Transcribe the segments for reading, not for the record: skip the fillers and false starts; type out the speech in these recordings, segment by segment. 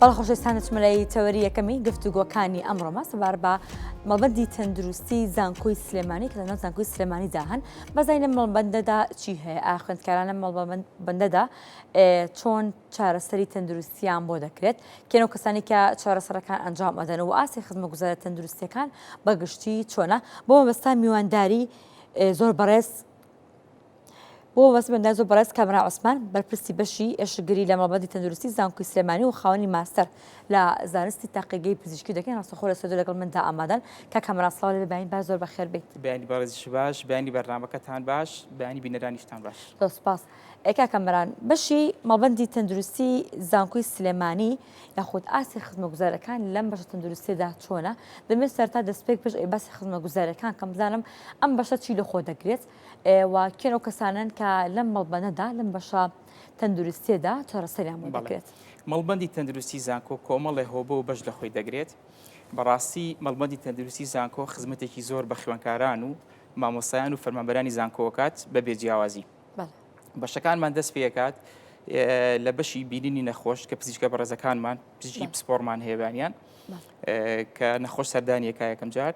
بەڵە خۆشەویستان چمەلای تەوەریەکەمی گفتوگۆکانی ئەمڕۆمە سەبار بە مەڵبەندی تەندروستی زانکۆی سلێمانی کە لەناو زانکۆی سلێمانیدا هەن بەزای لە مەڵبەندەدا چی هەیە خوێندکارانە مەڵبەندەدا چۆن چارەسەری تەندروستیان بۆ دەکرێت کێنەوە کەسانی کە چارەسەرەکان ئەنجام ئەدەن و ئاسی خزمەتگوزارە تەندروستیەکان بەگشتی چۆنە بۆ مەبەستا میوانداری زۆر بەڕێز بۆ وەسبەندە زۆر بەڕێز کامرا عوسمان بەرپرسی بەشی ئێشگری لە مەڵبەندی تەندروستی زانکۆی سلێمانی و خاوەنی ماستەر لە زانستی تاقیگەی پزیشکی دەکەن ڕاستەخۆ لە سەدۆ لەگەڵ مندا ئامادەن کە کامرا سڵاو لێ ببین با زۆر بەخێر بیت. بیانی بەڕێزیش باش، بیانی بەرنامەکەتان باش، بیانی بینەرانیشتان باش. سپاس. ئێکا کامران بەشی مەڵبەندی تەندروستی زانکۆی سلێمانی یاخود ئاسی خزمەتگوزارەکان لەم بەشە تەندروستیدا چۆنە دەمێت سەرتا دەستپێک پێش باسی خزمەتگوزارەکان کەم بزانم ئەم بەشە چی لە خۆ دەگرێت و کێنەوە کەسانن کە لەم مەڵبەندەدا لەم بەشە تەندروستیەدا چارەسەریان بۆ دەکرێت. مەڵبەندی تەندروستی زانکۆ کۆمەڵێ هۆبە و بەش لە خۆی دەگرێت. بەڕاستی مەڵبەندی تەندروستی زانکۆ خزمەتێکی زۆر بە خوێندکاران و مامۆستایان و فەرمانبەرانی زانکۆکات بە بێجیاوازی. بەشەکانمان دەست پێکات لە بەشی بینینی نەخۆش کە پزیشکە بەڕێزەکانمان پزیشکی پسپۆرمان هەیەبانیان کە نەخۆش سەردانیەکە یەکەم جار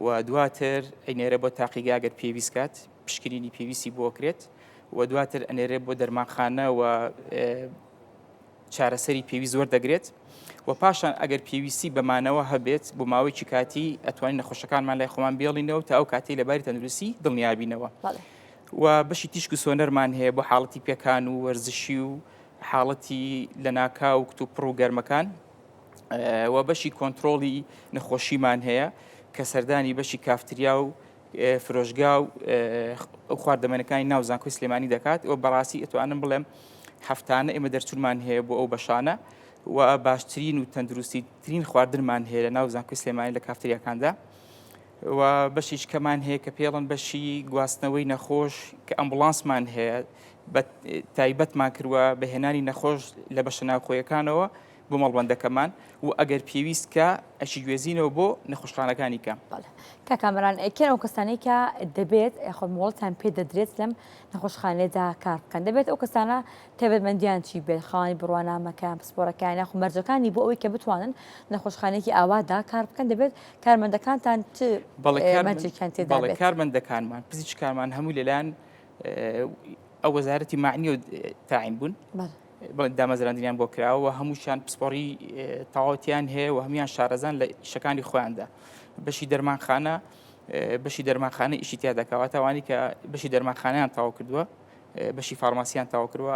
و دواتر ئەینێرە بۆ تاقیگا ئەگەر پێویست کات پشکنینی پێویستی بۆ کرێت و دواتر ئەنێرێ بۆ دەرمانخانە و چارەسەری پێویست زۆر دەگرێت و پاشان ئەگەر پێویستی بەمانەوە هەبێت بۆ ماوەیەکی کاتی ئەتوانین نەخۆشەکانمان لای خۆمان بێڵینەوە تا ئەو کاتی لەباری تەندروستی دڵنیابینەوە. و بەشی تیشک و سۆنەرمان هەیە بۆ حاڵەتی پێکان و وەرزشی و حاڵەتی لە ناکاوکت و پڕ و گەرمەکان و بەشی کۆنتترۆڵی نەخۆشیمان هەیە کە سەردانی بەشی کافتریا و فرۆژگا و خواردەمەنەکانی ناو زانکۆی سلێمانی دەکات و بەڕاستی ئەتوانم بڵێم هەفتانە ئێمە دەرچوونمان هەیە بۆ ئەو بەشانە و باشترین و تەندروستیترین خواردنمان هەیە لە ناو زانکۆی سلێمانی لە کافتریاکاندا و بەشیش کەمان هەیە کە پێڵن بەشی گواستنەوەی نەخۆش کە ئەمبولانسمان هەیە تایبەتمان کردووە بەهێنانی نەخۆش لە بەشە ناوخۆیەکانەوە بۆ مەڵبەندەکەمان و ئەگەر پێویست کە ئەشی گوێزینەوە بۆ نەخۆشخانەکانی کەم. کە کامران کێنەوە کەسانەی کە دەبێت خۆ مۆڵتان پێ دەدرێت لەم نەخۆشخانەیەدا کار بکەن دەبێت ئەو کەسانە تایبەتمەندیان چی بێت خاوەنی بڕوانامەکان پسپۆرەکان یاخو مەرجەکانی بۆ ئەوەی کە بتوانن نەخۆشخانەیەکی ئاوادا کار بکەن دەبێت کارمەندەکانتان چ مەرجێکیان تێدا بێت؟ کارمەندەکانمان پزیشکارمان هەموو لەلایەن ئەو وەزارەتی معنی و تاعین بوون دامەزراندنیان بۆ کراوە هەمووشیان پسپۆڕی تەواوەتیان هەیە و هەمویان شارەزان لە شەکانی خۆیاندا بەشی دەرمانخانە ئیشی تیا دەکەواتەوانی کە بەشی دەرمانخانەیان تاوا کردووە بەشی فارماسییان تاوا کردووە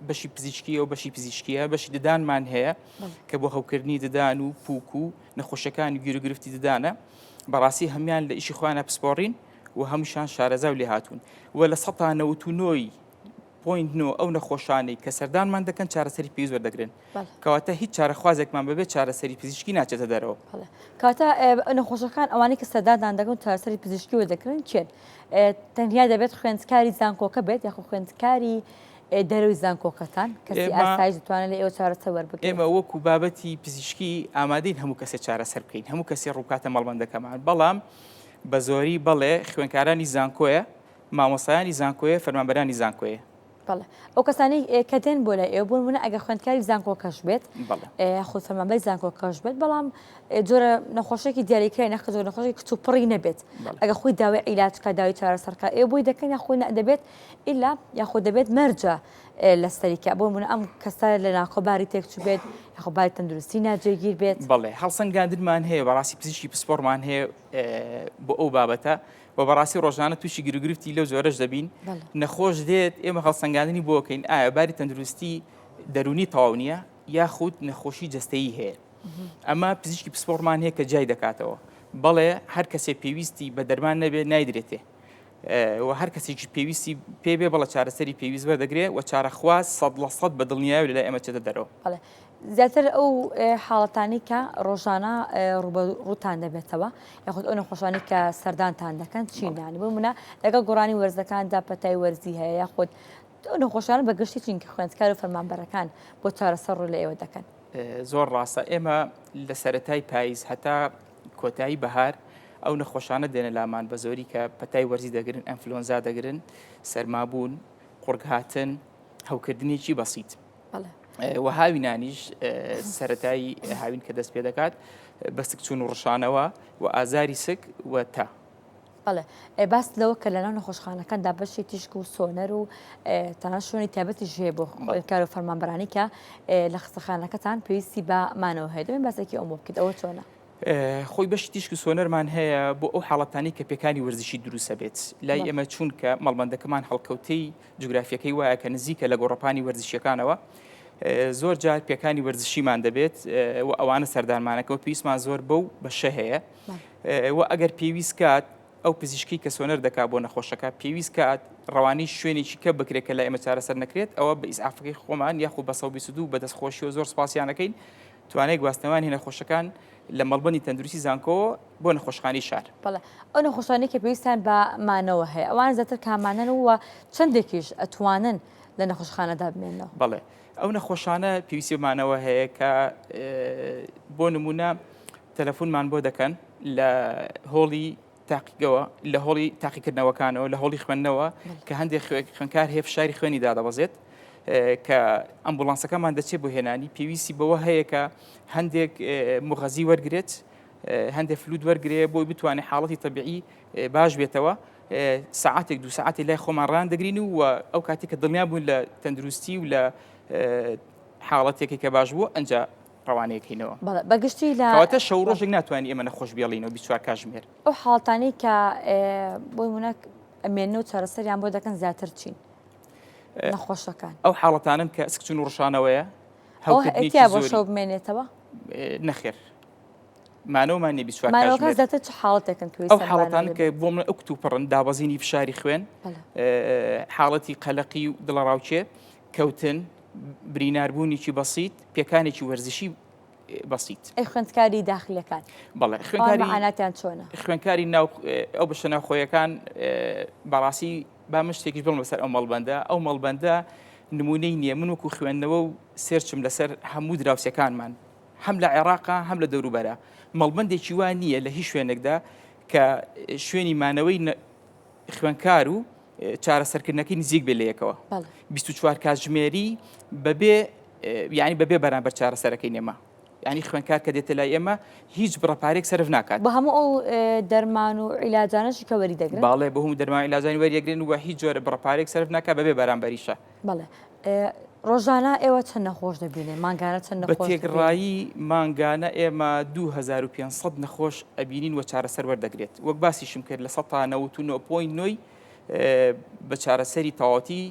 بەشی پزیشکی و بەشی پزیشکیە بەشی ددانمان هەیە کە بۆ هەوکردنی ددان و پووک و نەخۆشەکانی گیرروگرفتی ددانە بەڕاستی هەمیان لە ئیشی خۆیانە پسپۆڕین و هەمووشان شارەزا و لێ هاتوون و لە ١٩٩ ئەو نەخۆشانەی کە سەردانمان دەکەن چارەسەری پێویست وەردەگرن کەواتە هیچ چارەخوازێکمان بەبێت چارەسەری پزیشکی ناچێتە دەرەوە. کاتە نەخۆشەکان ئەوانەی کە سەردادان دەکەن چارەسەری پزیشکی وەردەگرن چێن تەنیا دەبێت خوێندکاری زانکۆکە بێت یاخۆ خوێندکاری دەرەوەی زانکۆکەتان کەسی ئاسایش دەتوانێت لە ئێوە چارەسەر وەربگرێت. ئێمە وەکو بابەتی پزیشکی ئامادەین هەموو کەسێک چارەسەر بکەین هەموو کەسی ڕووکاتە مەڵبەندەکەمان بەڵام بە زۆری بەڵێ خوێندکارانی زانکۆیە مامۆستایانی زانکۆیە فەرمانبەرانی زانکۆیە. ئەو کەسانی کە دێن بۆ لای ئێوە بوون منە ئەگە خوێندکاری زانکۆکەش بێت خۆ فەرمانبەری زانکۆکەش بێت بەڵام جۆرە نەخۆشێکی دیاریکرای نەخە زۆر نەخۆشی کچ و پڕی نەبێت ئەگە خۆی داوای عیلاجکە داوای چارەسەرکە ئێوە بۆی دەکەن یاخۆی دەبێت ئیلا یاخۆ دەبێت مەرجە لە سەریکە بۆ منە ئەم کەسە لە ناکۆباری تێکچوو بێت یاخۆ باری تەندروستی ناجێگیر بێت. بەڵێ هەڵسەنگاندنمان هەیە بەڕاستی پزیشکی پسپۆرمان هەیە بۆ ئەو بابەتە و بەڕاستی ڕۆژانە تووشی گیرروگرفتی لەو زۆرەش دەبین نەخۆش دێت ئێمە هەڵسەنگاندنی بۆ بکەین ئایا باری تەندروستی دەرونی تەواو نییە یاخود نەخۆشی جەستەیی هەیە ئەمە پزیشکی پسپۆرمان هەیە کە جای دەکاتەوە بەڵێ هەر کەسێک پێویستی بە دەرمان نەبێت نایدرێتێ و هەر کەسێکی پێویستی پێبێ بەڵە چارەسەری پێویست وەردەگرێت و چارەخواز 100% بە دڵنیایی لەلای ئێمە چێتە دەرەوە. زیاتر ئەو حاڵەتانی کە ڕۆژانە ڕووتان دەبێتەوە یاخود ئەو نەخۆشانی کە سەردانتان دەکەن چینانی بۆ منە لەگەڵ گۆڕانی وەرزەکاندا پەتای وەرزی هەیە یاخود ئەو نەخۆشانە بەگشتی چین کە خوێندکار و فەرمانبەرەکان بۆ چارەسەر ڕوو لە ئێوە دەکەن. زۆر ڕاستە ئێمە لە سەرەتای پاییز هەتا کۆتایی بەهار ئەو نەخۆشانە دێنە لامان بە زۆری کە پەتای وەرزی دەگرن ئەنفلۆنزا دەگرن سەرمابوون قورگ هاتن هەوکردنیی بەسیط و هاوینانیش سەرەتایی هاوین کە دەست پێ دەکات بە سک چوون و ڕشانەوە و ئازاری سک و تا. بەڵێ باس لەوە کە لەناو نەخۆشخانەکاندا بەشی تیشک و سۆنەر و تەنها شوێنی تایبەتی ژێ بۆ کار و فەرمانبەرانی کە لە خستەخانەکەتان پێویستی بە مانەوە هەیە دەبێن باسێکی ئەوە بکەیت ئەوە چۆنە؟ خۆی بەشی تیشک و سۆنەرمان هەیە بۆ ئەو حاڵەتانی کە پێکانی وەرزشی دروستە بێت لای ئێمە چونکە مەڵبەندەکەمان هەڵکەوتەی جوگرافیەکەی وایە کە نزیکە لە گۆڕەپانی وەرزشیەکانەوە زۆر جار پێکانی وەرزشیمان دەبێت و ئەوانە سەردانمانەکەەوە پێویستمان زۆر بەو بەشە هەیە و ئەگەر پێویست کات ئەو پزیشکی کە سۆنەر دەکات بۆ نەخۆشەکە پێویست کات ڕەوانی شوێنێکی کە بکرێت کە لە ئێمە چارەسەر نەکرێت ئەوە بە ئیسعافەکەی خۆمان یاخود بە 122 بە دەستخۆشی و زۆر سپاسیانەکەین توانای گواستنەوانی نەخۆشەکان لە مەڵبەندی تەندروستی زانکۆ بۆ نەخۆشخانەی شار. بەڵێ ئەو نەخۆشخانەی کە پێویستیان بە مانەوە هەیە ئەوان زیاتر کامانن و چەندێکیش ئەتوانن لە نەخۆشخانەدا بمێنەوە؟ بەڵێ ئەو نەخۆشانە پێویستی بمانەوە هەیە کە بۆ نمونە تەلەفۆنمان بۆ دەکەن لە هۆڵی تاقیگەوە لە هۆڵی تاقیکردنەوەکانەوە لە هۆڵی خوێندنەوە کە هەندێک خوێنکار هەیە فشاری خوێنی دادەبەزێت کە ئەمبوڵانسەکەمان دەچێت بۆ هێنانی پێویستی بەوە هەیە کە هەندێک مغەزی وەرگێت هەندێک فلود وەرگێ بۆی بتوانێت حاڵەتی تەبیعی باش بێتەوە ساعاتێک دو ساعتی لای خۆمان ڕان دەگرین و ئەو کاتی کە دڵنیا بوون لە تەندروستی و لە حاڵەتێکی کە باش بوو ئەنجا ڕەوانەیەکەینەوە. بەگشتی لەواتە شەو ڕۆژێک ناتوانانی ئێمە نەخۆش بێڵینەوە 24 کاتژمێر. ئەو حاڵەتانی کە بۆی مونەک ئەمێنە و چارەسەریان بۆ دەکەن زیاتر چین نەخۆشەکان ئەو حاڵەتانن کە سکچون و ڕشانەوەیە هەوکە بۆ شەو بمێنێتەوە نەخێر مانەوەمان نیە 24 مانەوەکە زیاتر چ حاڵەتێکن ئەو حاڵەتان کە بۆ من ئۆکتوبڕن دابەزینی فشاری خوێن حاڵەتی قەلەقی و دڵەڕاوچێ کەوتن بریناربوونیی بەسیط پێکانێکی وەرزشی بەسیط خوێندکاری داخلیەکان بەڵێ خوێنکاری چۆنە خوێنکاری ناو ئەو بەشە ناوخۆیەکان بەڕاستی با من شتێکیش بڵم بەسەر ئەو مەڵبەندە ئەو مەڵبەندە نمونەی نییە من وەکو خوێندنەوە و سێرچم لەسەر هەموو دراوسەکانمان هەم لە عێراقا هەم لە دەوروبەرە مەڵبەندێکی وان نییە لە هیچ شوێنێکدا کە شوێنی مانەوەی خوێنکار و چارەسەرکردنەکەی نزیک بێ لە یەکەوە 24 کاتژمێری بەبێ یعنی بەبێ بەرامبەر چارەسەرەکەی نێمە ینی خوێنکار کە دێتە لای ئێمە هیچ بڕەپارێک سەرف ناکات بە هەموو ئەو دەرمان و عیلاجانەشی کە وەری دەگرن باڵێ بە هەموو دەرمان عیلاجانی وەریەگرن و هیچ جۆرە بڕەپارێک سەرف ناکات بەبێ بەرامبەریشە. بەڵێ ڕۆژانە ئێوە چەند نەخۆش دەبینێ مانگانە چەند نەخۆش بە تێگڕایی مانگانە ئێمە 2500 نەخۆش ئەبینین و چارەسەر وەردەگرێت وەک باسیشم کرد لە 19.9 بە چارەسەری تەواوەتی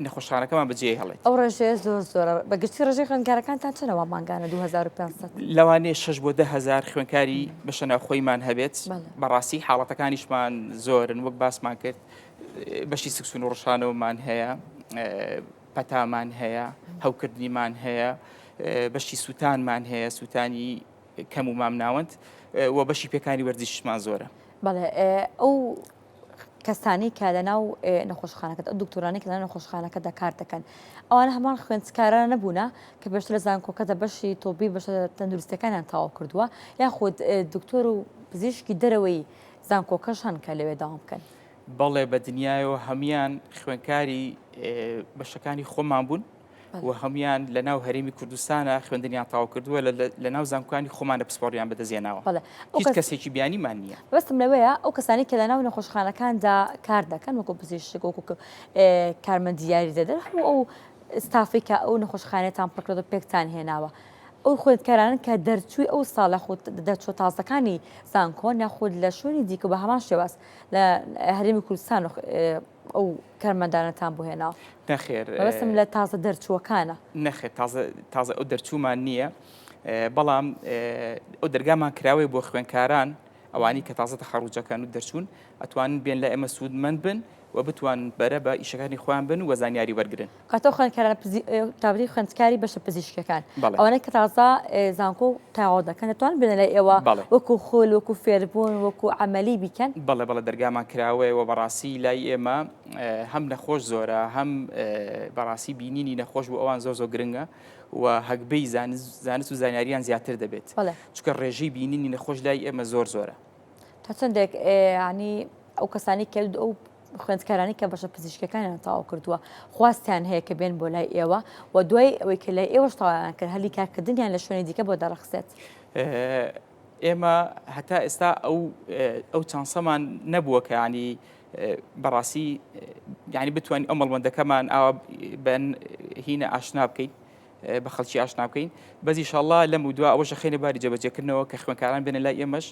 نەخۆشخانەکەمان بەجێ هەڵێت. ئەو ڕێژەیە زۆر زۆرە بەگشتی ڕێژەی خوێندکارەکانتان چەنەوە مانگانە 2500 لەوانەیە 6 بۆ 10,000 خوێنکاری بەشە ناوخۆیمان هەبێت بەڕاستی حاڵەتەکانیشمان زۆرن وەک باسمان کرد بەشی سکسون و ڕشانەوەمان هەیە پەتامان هەیە هەوکردنیمان هەیە بەشی سووتانمان هەیە سووتانی کەم و مام ناوەند و بەشی پێکانی وەرزشمان زۆرە. بەڵێ ئەو کەسانی کە لەناو نەخۆشخانەکەت ئەو دکتۆرانی کە لە نەخۆشخانەکەدا کار دەکەن ئەوانە هەمان خوێندکارانە نەبوونە کە بەشتر لە زانکۆکەدا بەشی تۆبی بەشە تەندروستەکانیان تاوا کردووە یاخود دکتۆر و پزیشکی دەرەوەی زانکۆکەش هەن کە لەوێ داوام بکەن. بەڵێ بە دنیایەوە هەمان خوێنکاری بەشەکانی خۆمان بوون و هەمان لە ناو هەرێمی کوردستانە خوێندنیان تاوا کردووە لە ناو زانکۆکانی خۆمانە پسپۆریان بەدەزێناوە هیچ کەسێکی بیانیمان نییە. بەستم لەوەیە ئەو کەسانی کە لە ناو نەخۆشخانەکاندا کار دەکەن وەکو پزیشک وەکو کارمەندی یاری دەدەن هەموو ئەو ستافی کە ئەو نەخۆشخانەتان پڕکرێت و پێکتان هێناوە ئەو خوێندکارانن کە دەرچووی ئەو ساڵە خۆت دەرچۆ تازەکانی زانکۆ ناخود لە شوێنی دیکە بە هەمان شێواز لە هەرێمی کوردستان ئەو کارمەندانەتان بۆ هێناوە نەخێر بەستم لە تازە دەرچووەکانە نەخێر تازە ئەو دەرچوومان نییە بەڵام ئەو دەرگامان کراوەی بۆ خوێنکاران ئەوانی کە تازە تەخەڕوجەکان و دەرچوون ئەتوانن بێن لە ئێمە سوودمەند بن و بتوان بەرە بە ئیشەکانی خۆیان بن و زانیاری وەرگرن. کاتۆ خوێندکاران تابری خوێندکاری بەشە پزیشکەکان ئەوانە کە تازە زانکۆ تاوا دەکەن دەتوان بنە لای ئێوە وەکو خۆل وەکو فێربوون وەکو عەمەلی بیکەن. بەڵێ دەرگامان کراوەیەوە بەڕاستی لای ئێمە هەم نەخۆش زۆرە هەم بەڕاستی بینینی نەخۆش بۆ ئەوان زۆر گرنگە و هەگبەی زانست و زانیاریان زیاتر دەبێت چونکە ڕێژەی بینینی نەخۆش لای ئێمە زۆرە. تا چەندێک ینی ئەو کەسانی کە ئەو خوێندکارانی کە بەشە پزیشکەکانیان تەواو کردووە خواستیان هەیە کە بێن بۆ لای ئێوە و دوای ئەوەی کە لای ئێوەش تەواویان کرد هەلی کارکردنیان لە شوێنی دیکە بۆ دەڕەخسێت. ئێمە هەتا ئێستا ئەو چانسەمان نەبووە کە ینی بەڕاستی ینی بتوانین ئەو مەڵبەندەکەمان ئاوا بەن هینە ئاشنا بکەین بە خەڵکی ئاشنا بکەین بەزی ئینشاءالله لەم و دووە ئەوەشە خێنە باری جێبەجێکردنەوە کە خوێندکاران بێنە لای ئێمەش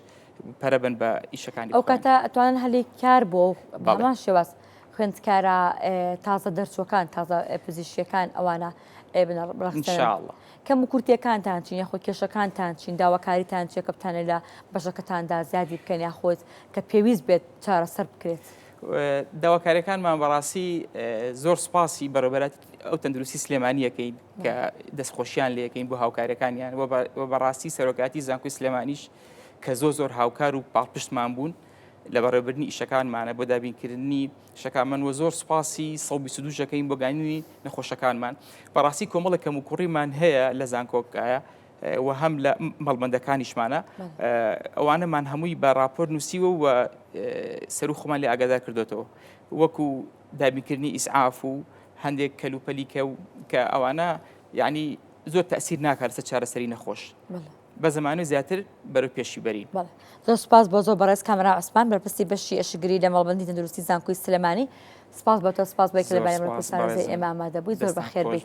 پەرەبن بە ئیشەکانی ئەو کاتە ئەتوانن هەلی کار بۆ بەڵام شێواز خوێندکارە تازە دەرچووەکان تازە پزیشکەکان ئەوانە ئینشاءالله کەم و کورتیەکانتان چین یاخۆ کێشەکانتان چین داواکاریتان چێ کە بتانە لە بەشەکەتاندا زیادی بکەن یاخۆت کە پێویست بێت چارەسەر بکرێت. داواکاریەکانمان بەڕاستی زۆر سپاسی بەڕێوەبەرەتی ئەو تەندروستی سلێمانیەکەین کە دەستخۆشییان لێەکەین بۆ هاوکارەکانیان بەڕاستی سەرۆکاتی زانکۆی سلێمانیش کە زۆر هاوکار و پاڵپشتمان بوون لە بەڕێوەبردننی ئیشەکانمانە بۆ دابینکردنی شەکانمان وە زۆر سپاسی 122ەکەین بۆ گانیوی نەخۆشەکانمان بەڕاستی کۆمەڵە کەم و کوڕیمان هەیە لە زانکۆکایە و هەم لە مەڵبەندەکانیشمانە ئەوانەمان هەمووی بە راپۆر نووسیوە و سەر و خۆمان لێ ئاگادار کردوێتەوە وەکو دابینکردنی ئیسعاف و هەندێک کەلوپەلیکە و کە ئەوانە یعنی زۆر تەسیر ناکات سەر چارەسەری نەخۆش بە زمانە زیاتر بەرەو پێشی بەرین. زۆر سپاس بۆ زۆر بەڕێز کامرا عوسمان بەرپرسی بەشی ئەشگری لە مەڵبەندی تەندروستی زانکۆی سلێمانی سپاس بۆ تۆ سپاس بۆ کە لەبارەی ئێمە ئامادە بووی زۆر بەخێر بیت.